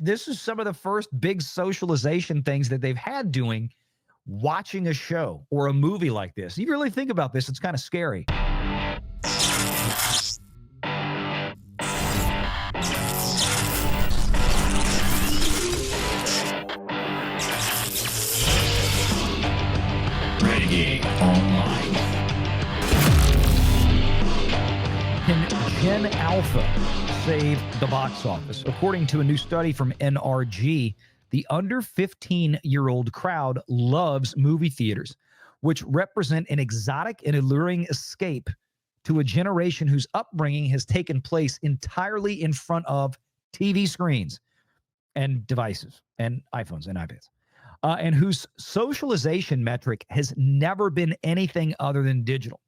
this is some of the first big socialization things that they've had doing, watching a show or a movie like this. You really think about this, it's kind of scary. Renegade Online. Can Gen Alpha save the box office? According to a new study from NRG, the under 15-year-old crowd loves movie theaters, which represent an exotic and alluring escape to a generation whose upbringing has taken place entirely in front of TV screens and devices and iPhones and iPads, and whose socialization metric has never been anything other than digital.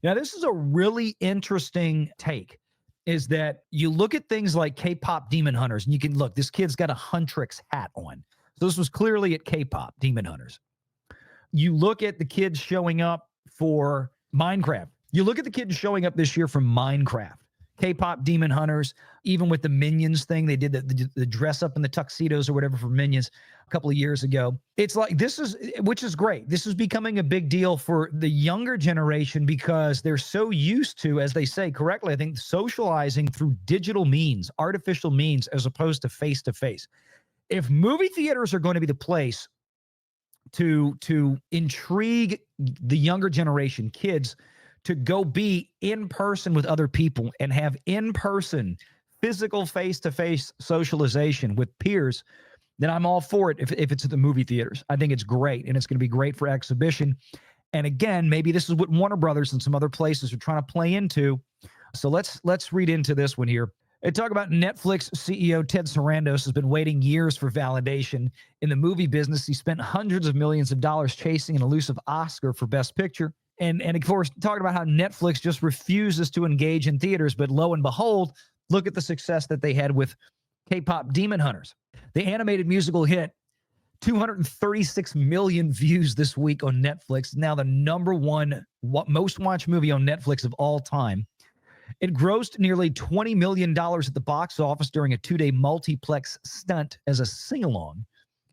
Now, this is a really interesting take, is that you look at things like K-pop Demon Hunters, and you can look, this kid's got a Huntrix hat on. So this was clearly at K-pop Demon Hunters. You look at the kids showing up for Minecraft. You look at the kids showing up this year from Minecraft, K-pop Demon Hunters, even with the Minions thing. They did the dress up in the tuxedos or whatever for Minions a couple of years ago. It's like, this is, which is great. This is becoming a big deal for the younger generation because they're so used to, as they say correctly, I think, socializing through digital means, artificial means, as opposed to face-to-face. If movie theaters are going to be the place to intrigue the younger generation, kids, to go be in person with other people and have in-person physical face-to-face socialization with peers, then I'm all for it if it's at the movie theaters. I think it's great, and it's going to be great for exhibition. And again, maybe this is what Warner Brothers and some other places are trying to play into. So let's read into this one here. They talk about Netflix CEO Ted Sarandos has been waiting years for validation in the movie business. He spent hundreds of millions of dollars chasing an elusive Oscar for Best Picture. And of course, talking about how Netflix just refuses to engage in theaters, but lo and behold, look at the success that they had with K-pop Demon Hunters. The animated musical hit 236 million views this week on Netflix, now the #1 most watched movie on Netflix of all time. It grossed nearly $20 million at the box office during a 2-day multiplex stunt as a sing-along.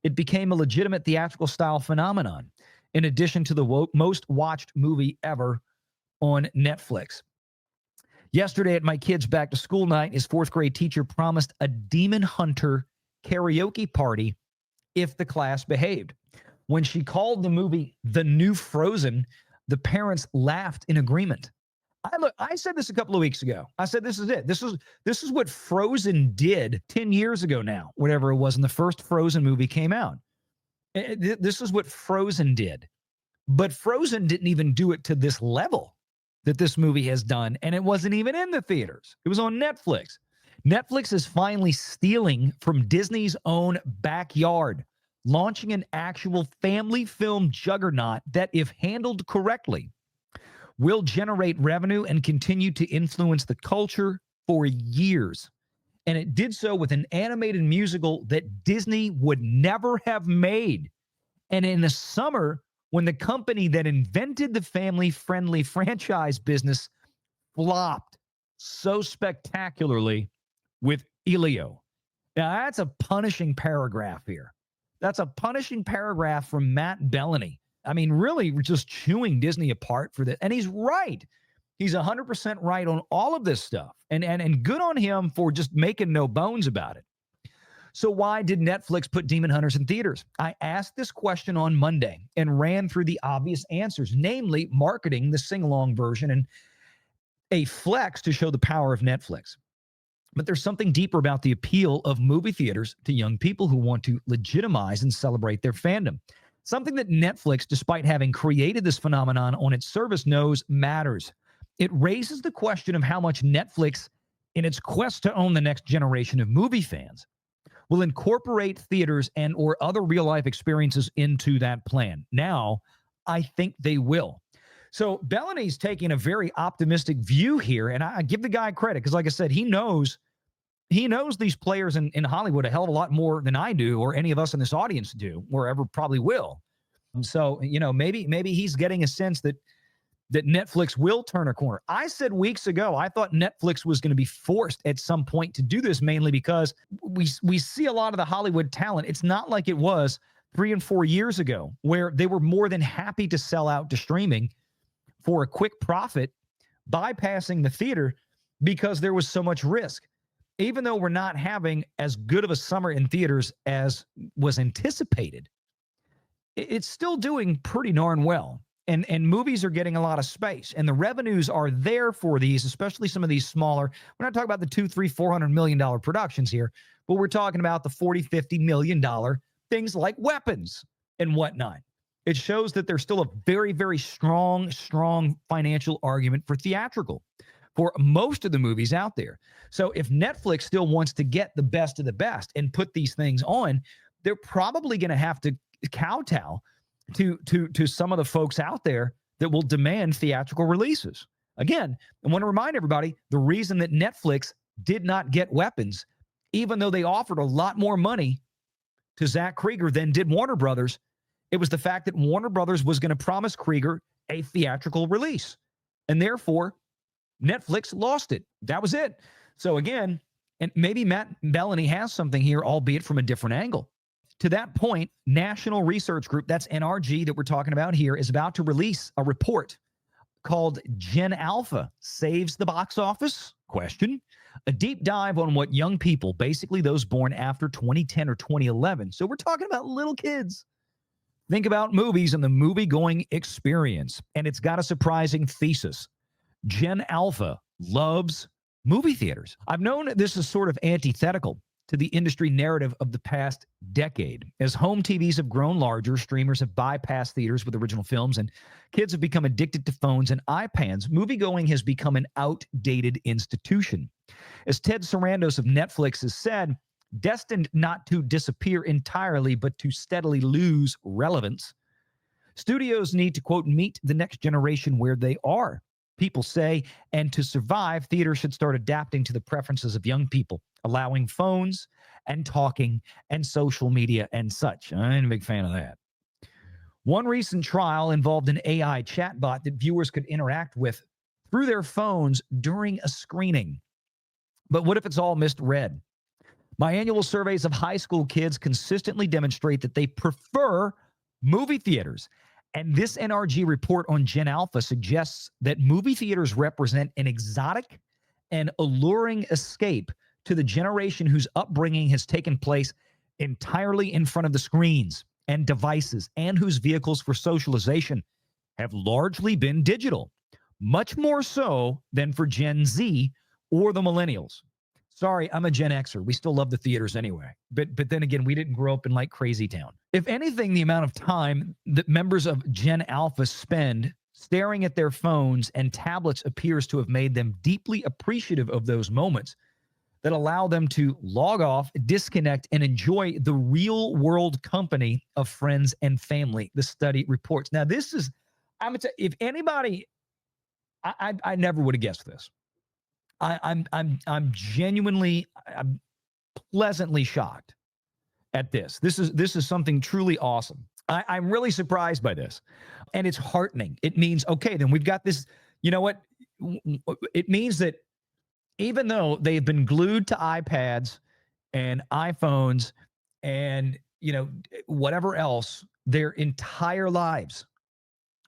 It became a legitimate theatrical style phenomenon, in addition to the most watched movie ever on Netflix. Yesterday at my kid's back-to-school night, his 4th grade teacher promised a Demon Hunter karaoke party if the class behaved. When she called the movie The New Frozen, the parents laughed in agreement. I said this a couple of weeks ago. I said, this is it. This is what Frozen did 10 years ago now, whatever it was, when the first Frozen movie came out. This is what Frozen did. But Frozen didn't even do it to this level that this movie has done, and it wasn't even in the theaters. It was on Netflix. Netflix is finally stealing from Disney's own backyard, launching an actual family film juggernaut that, if handled correctly, will generate revenue and continue to influence the culture for years. And it did so with an animated musical that Disney would never have made. And in the summer, when the company that invented the family-friendly franchise business flopped so spectacularly with Elio. Now, that's a punishing paragraph here. That's a punishing paragraph from Matt Bellany. I mean, really just chewing Disney apart for this. And he's right. He's 100% right on all of this stuff. And good on him for just making no bones about it. So why did Netflix put Demon Hunters in theaters? I asked this question on Monday and ran through the obvious answers, namely marketing the sing-along version and a flex to show the power of Netflix. But there's something deeper about the appeal of movie theaters to young people who want to legitimize and celebrate their fandom. Something that Netflix, despite having created this phenomenon on its service, knows matters. It raises the question of how much Netflix, in its quest to own the next generation of movie fans, will incorporate theaters and or other real-life experiences into that plan. Now, I think they will. So Bellany's taking a very optimistic view here, and I give the guy credit because, like I said, he knows these players in Hollywood a hell of a lot more than I do or any of us in this audience do or ever probably will. So, you know, maybe he's getting a sense that that Netflix will turn a corner. I said weeks ago, I thought Netflix was going to be forced at some point to do this, mainly because we see a lot of the Hollywood talent. It's not like it was 3 and 4 years ago, where they were more than happy to sell out to streaming for a quick profit, bypassing the theater because there was so much risk. Even though we're not having as good of a summer in theaters as was anticipated, it's still doing pretty darn well. And movies are getting a lot of space, and the revenues are there for these, especially some of these smaller. We're not talking about the $200-400 million productions here, but we're talking about the $40-50 million things like weapons and whatnot. It shows that there's still a very, very strong financial argument for theatrical for most of the movies out there. So if Netflix still wants to get the best of the best and put these things on, they're probably going to have to kowtow to some of the folks out there that will demand theatrical releases. Again, I want to remind everybody, the reason that Netflix did not get weapons, even though they offered a lot more money to Zach Krieger than did Warner Brothers, it was the fact that Warner Brothers was going to promise Krieger a theatrical release. And therefore, Netflix lost it. That was it. So again, and maybe Matt Bellany has something here, albeit from a different angle. To that point, National Research Group, that's NRG that we're talking about here, is about to release a report called Gen Alpha Saves the Box Office? Question. A deep dive on what young people, basically those born after 2010 or 2011, so we're talking about little kids, think about movies and the movie-going experience. And it's got a surprising thesis. Gen Alpha loves movie theaters. I've known this is sort of antithetical to the industry narrative of the past decade. As home TVs have grown larger, streamers have bypassed theaters with original films, and kids have become addicted to phones and iPads, moviegoing has become an outdated institution. As Ted Sarandos of Netflix has said, destined not to disappear entirely, but to steadily lose relevance, studios need to, quote, meet the next generation where they are, people say, and to survive, theaters should start adapting to the preferences of young people, allowing phones and talking and social media and such. I ain't a big fan of that. One recent trial involved an AI chatbot that viewers could interact with through their phones during a screening. But what if it's all misread? My annual surveys of high school kids consistently demonstrate that they prefer movie theaters. And this NRG report on Gen Alpha suggests that movie theaters represent an exotic and alluring escape to the generation whose upbringing has taken place entirely in front of the screens and devices, and whose vehicles for socialization have largely been digital, much more so than for Gen Z or the millennials. Sorry, I'm a Gen Xer. We still love the theaters anyway. But then again, we didn't grow up in like crazy town. If anything, the amount of time that members of Gen Alpha spend staring at their phones and tablets appears to have made them deeply appreciative of those moments that allow them to log off, disconnect, and enjoy the real world company of friends and family, the study reports. Now, this is, I'm gonna tell you, if anybody, I never would have guessed this. I'm genuinely, I'm pleasantly shocked at this. This is something truly awesome. I'm really surprised by this, and it's heartening. It means, okay, then we've got this. You know what? It means that even though they've been glued to iPads and iPhones and whatever else their entire lives,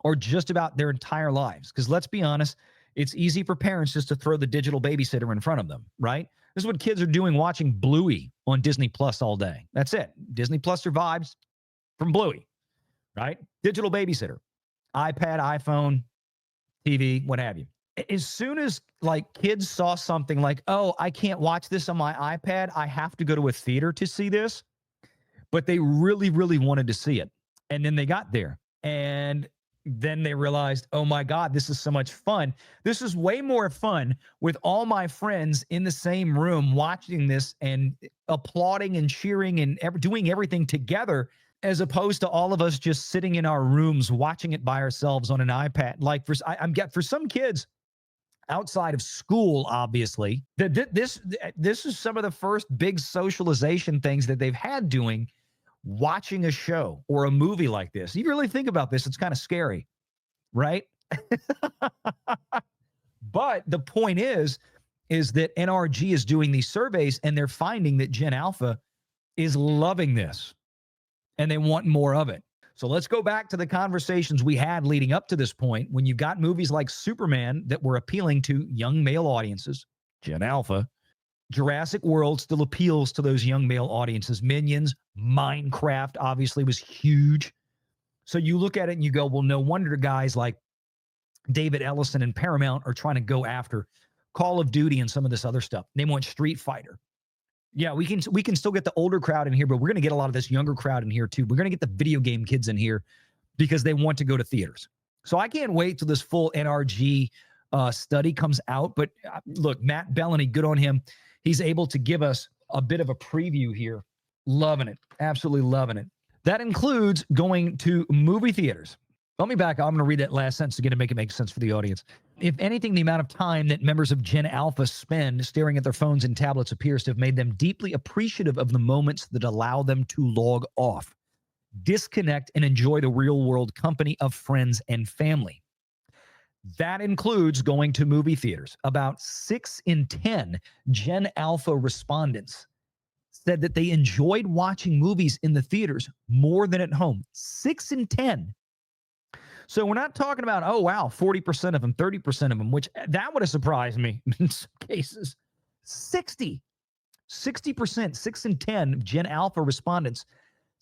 or just about their entire lives, because let's be honest. It's easy for parents just to throw the digital babysitter in front of them, right? This is what kids are doing, watching Bluey on Disney Plus all day. That's it. Disney Plus survives from Bluey, right? Digital babysitter, iPad, iPhone, TV, what have you. As soon as like kids saw something like, oh, I can't watch this on my iPad, I have to go to a theater to see this, but they really, really wanted to see it. And then they got there, and then they realized, oh my God, this is so much fun. This is way more fun with all my friends in the same room watching this and applauding and cheering and doing everything together, as opposed to all of us just sitting in our rooms watching it by ourselves on an iPad. Like for some kids outside of school, obviously, this is some of the first big socialization things that they've had doing, watching a show or a movie like this. You really think about this, it's kind of scary, right? But the point is that NRG is doing these surveys and they're finding that Gen Alpha is loving this and they want more of it. So let's go back to the conversations we had leading up to this point when you've got movies like Superman that were appealing to young male audiences, Gen Alpha. Jurassic World still appeals to those young male audiences. Minions, Minecraft obviously was huge. So you look at it and you go, well, no wonder guys like David Ellison and Paramount are trying to go after Call of Duty and some of this other stuff. They want Street Fighter. Yeah, we can still get the older crowd in here, but we're going to get a lot of this younger crowd in here too. We're going to get the video game kids in here because they want to go to theaters. So I can't wait till this full NRG study comes out. But look, Matt Bellany, good on him. He's able to give us a bit of a preview here. Loving it. Absolutely loving it. That includes going to movie theaters. Let me back up. I'm going to read that last sentence again to make it make sense for the audience. If anything, the amount of time that members of Gen Alpha spend staring at their phones and tablets appears to have made them deeply appreciative of the moments that allow them to log off, disconnect, and enjoy the real-world company of friends and family. That includes going to movie theaters. About 6 in 10 Gen Alpha respondents said that they enjoyed watching movies in the theaters more than at home. 6 in 10. So we're not talking about, oh, wow, 40% of them, 30% of them, which that would have surprised me in some cases. 60%, 6 in 10 Gen Alpha respondents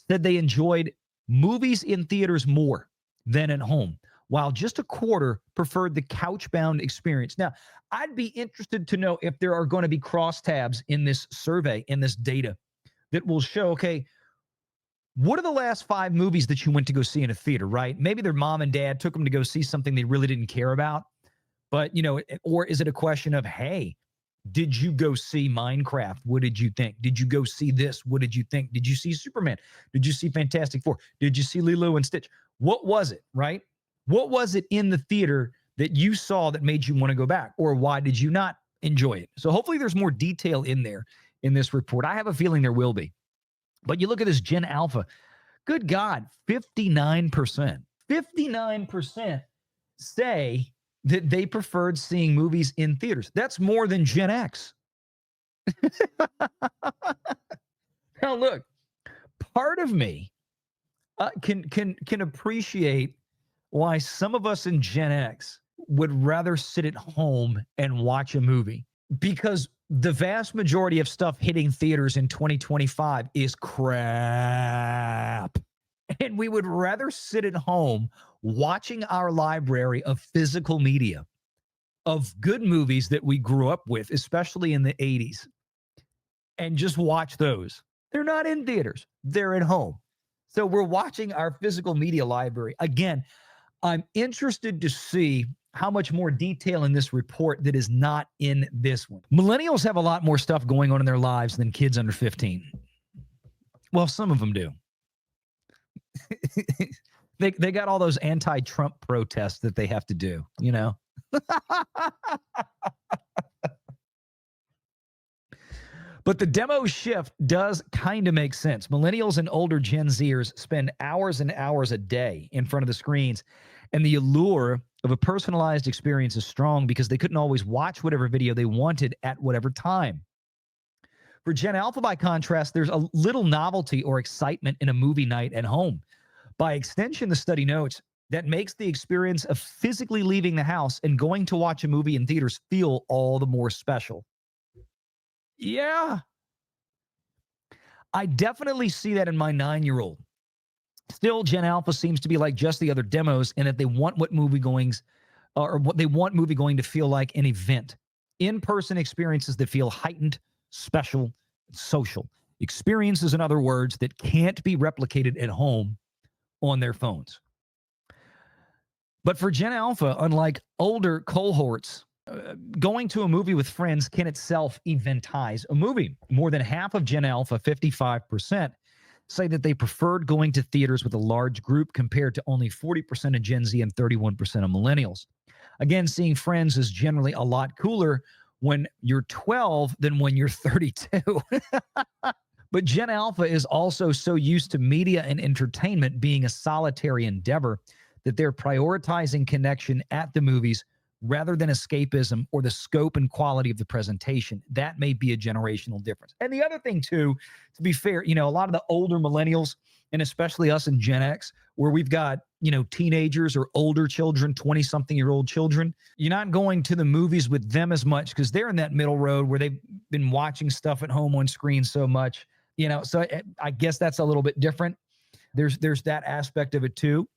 said they enjoyed movies in theaters more than at home, while just a quarter preferred the couch-bound experience. Now, I'd be interested to know if there are going to be crosstabs in this survey, in this data, that will show, okay, what are the last 5 movies that you went to go see in a theater, right? Maybe their mom and dad took them to go see something they really didn't care about. But, you know, or is it a question of, hey, did you go see Minecraft? What did you think? Did you go see this? What did you think? Did you see Superman? Did you see Fantastic Four? Did you see Lilo and Stitch? What was it, right? What was it in the theater that you saw that made you want to go back? Or why did you not enjoy it? So hopefully there's more detail in there in this report. I have a feeling there will be. But you look at this Gen Alpha, good God, 59%. 59% say that they preferred seeing movies in theaters. That's more than Gen X. Now, look, part of me can appreciate why some of us in Gen X would rather sit at home and watch a movie, because the vast majority of stuff hitting theaters in 2025 is crap. And we would rather sit at home watching our library of physical media, of good movies that we grew up with, especially in the 80s, and just watch those. They're not in theaters. They're at home. So we're watching our physical media library. Again, I'm interested to see how much more detail in this report that is not in this one. Millennials have a lot more stuff going on in their lives than kids under 15. Well, some of them do. They got all those anti-Trump protests that they have to do, you know? But the demo shift does kind of make sense. Millennials and older Gen Zers spend hours and hours a day in front of the screens, and the allure of a personalized experience is strong because they couldn't always watch whatever video they wanted at whatever time. For Gen Alpha, by contrast, there's a little novelty or excitement in a movie night at home. By extension, the study notes that makes the experience of physically leaving the house and going to watch a movie in theaters feel all the more special. Yeah. I definitely see that in my 9-year-old. Still, Gen Alpha seems to be like just the other demos in that they want what moviegoing's or what they want moviegoing to feel like an event. In-person experiences that feel heightened, special, social. Experiences, in other words, that can't be replicated at home on their phones. But for Gen Alpha, unlike older cohorts, going to a movie with friends can itself eventize a movie. More than half of Gen Alpha, 55%, say that they preferred going to theaters with a large group compared to only 40% of Gen Z and 31% of millennials. Again, seeing friends is generally a lot cooler when you're 12 than when you're 32. But Gen Alpha is also so used to media and entertainment being a solitary endeavor that they're prioritizing connection at the movies rather than escapism or the scope and quality of the presentation. That may be a generational difference. And the other thing, too, to be fair, a lot of the older millennials, and especially us in Gen X, where we've got, teenagers or older children, 20-something-year-old children, you're not going to the movies with them as much because they're in that middle road where they've been watching stuff at home on screen so much, so I guess that's a little bit different. There's that aspect of it, too.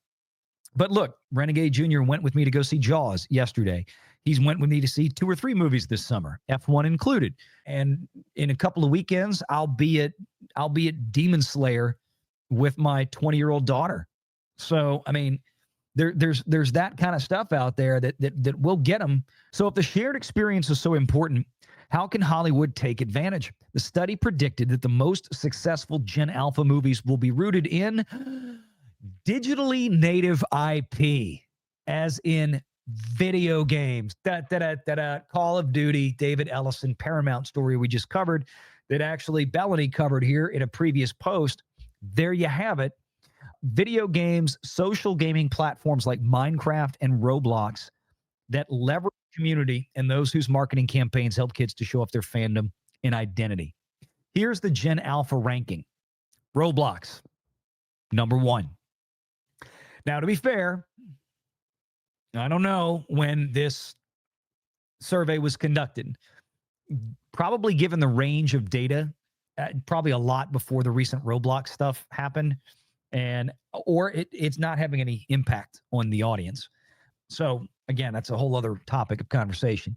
But look, Renegade Jr. went with me to go see Jaws yesterday. He's went with me to see 2 or 3 movies this summer, F1 included. And in a couple of weekends, I'll be at Demon Slayer with my 20-year-old daughter. So, I mean, there's that kind of stuff out there that will get them. So if the shared experience is so important, how can Hollywood take advantage? The study predicted that the most successful Gen Alpha movies will be rooted in digitally native IP, as in video games. Call of Duty, David Ellison, Paramount story we just covered that actually Bellany covered here in a previous post. There you have it. Video games, social gaming platforms like Minecraft and Roblox that leverage community and those whose marketing campaigns help kids to show off their fandom and identity. Here's the Gen Alpha ranking. Roblox, number 1. Now, to be fair, I don't know when this survey was conducted. Probably given the range of data, probably a lot before the recent Roblox stuff happened, or it's not having any impact on the audience. So, again, that's a whole other topic of conversation.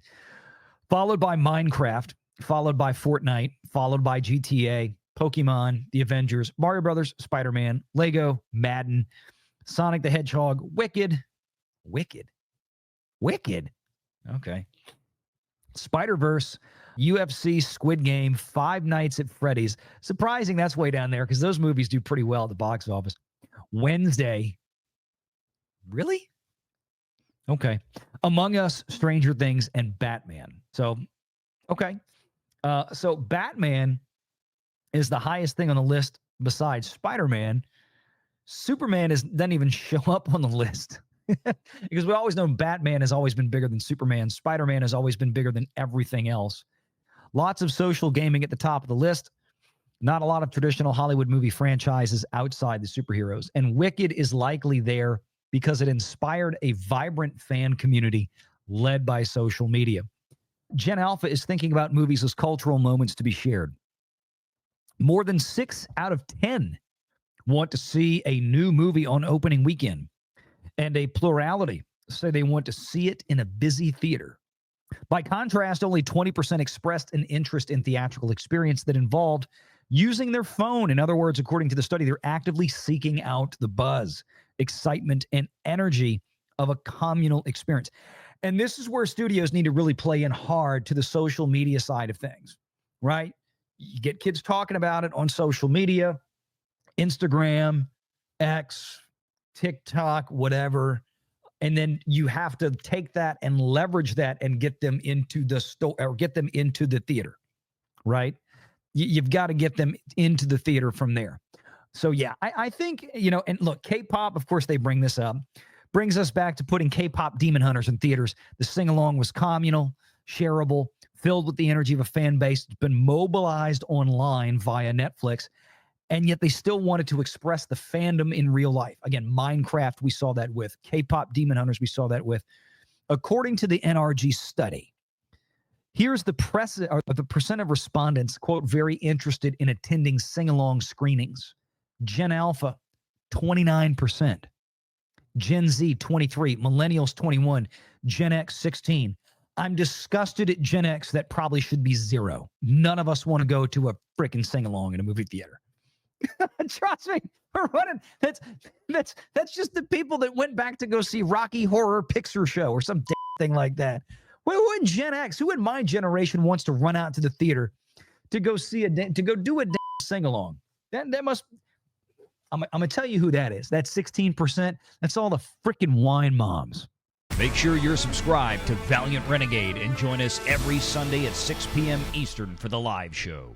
Followed by Minecraft, followed by Fortnite, followed by GTA, Pokemon, The Avengers, Mario Brothers, Spider-Man, Lego, Madden, Sonic the Hedgehog, Wicked. Okay. Spider-Verse, UFC, Squid Game, Five Nights at Freddy's. Surprising that's way down there because those movies do pretty well at the box office. Wednesday. Really? Okay. Among Us, Stranger Things, and Batman. So, okay. So Batman is the highest thing on the list besides Spider-Man. Superman doesn't even show up on the list because we always know Batman has always been bigger than Superman. Spider-Man has always been bigger than everything else. Lots of social gaming at the top of the list. Not a lot of traditional Hollywood movie franchises outside the superheroes. And Wicked is likely there because it inspired a vibrant fan community led by social media. Gen Alpha is thinking about movies as cultural moments to be shared. More than 6 out of 10 want to see a new movie on opening weekend, and a plurality say they want to see it in a busy theater. By contrast, only 20% expressed an interest in theatrical experience that involved using their phone. In other words, according to the study, they're actively seeking out the buzz, excitement, and energy of a communal experience. And this is where studios need to really play in hard to the social media side of things, right? You get kids talking about it on social media, Instagram, X, TikTok, whatever. And then you have to take that and leverage that and get them into the store or get them into the theater, right? You've got to get them into the theater from there. So, yeah, I think, and look, K-pop, of course, they bring this up, brings us back to putting K-pop Demon Hunters in theaters. The sing-along was communal, shareable, filled with the energy of a fan base. It's been mobilized online via Netflix. And yet they still wanted to express the fandom in real life. Again, Minecraft, we saw that with. K-pop Demon Hunters, we saw that with. According to the NRG study, here's the percent of respondents, quote, very interested in attending sing-along screenings. Gen Alpha, 29%. Gen Z, 23%. Millennials, 21%. Gen X, 16%. I'm disgusted at Gen X. That probably should be 0. None of us want to go to a freaking sing-along in a movie theater. Trust me, we're running. That's just the people that went back to go see Rocky Horror Picture Show or some thing like that. Who in Gen X, who in my generation wants to run out to the theater to go see to go do a sing along? That must. I'm gonna tell you who that is. That's 16%. That's all the freaking wine moms. Make sure you're subscribed to Valiant Renegade and join us every Sunday at 6 p.m. Eastern for the live show.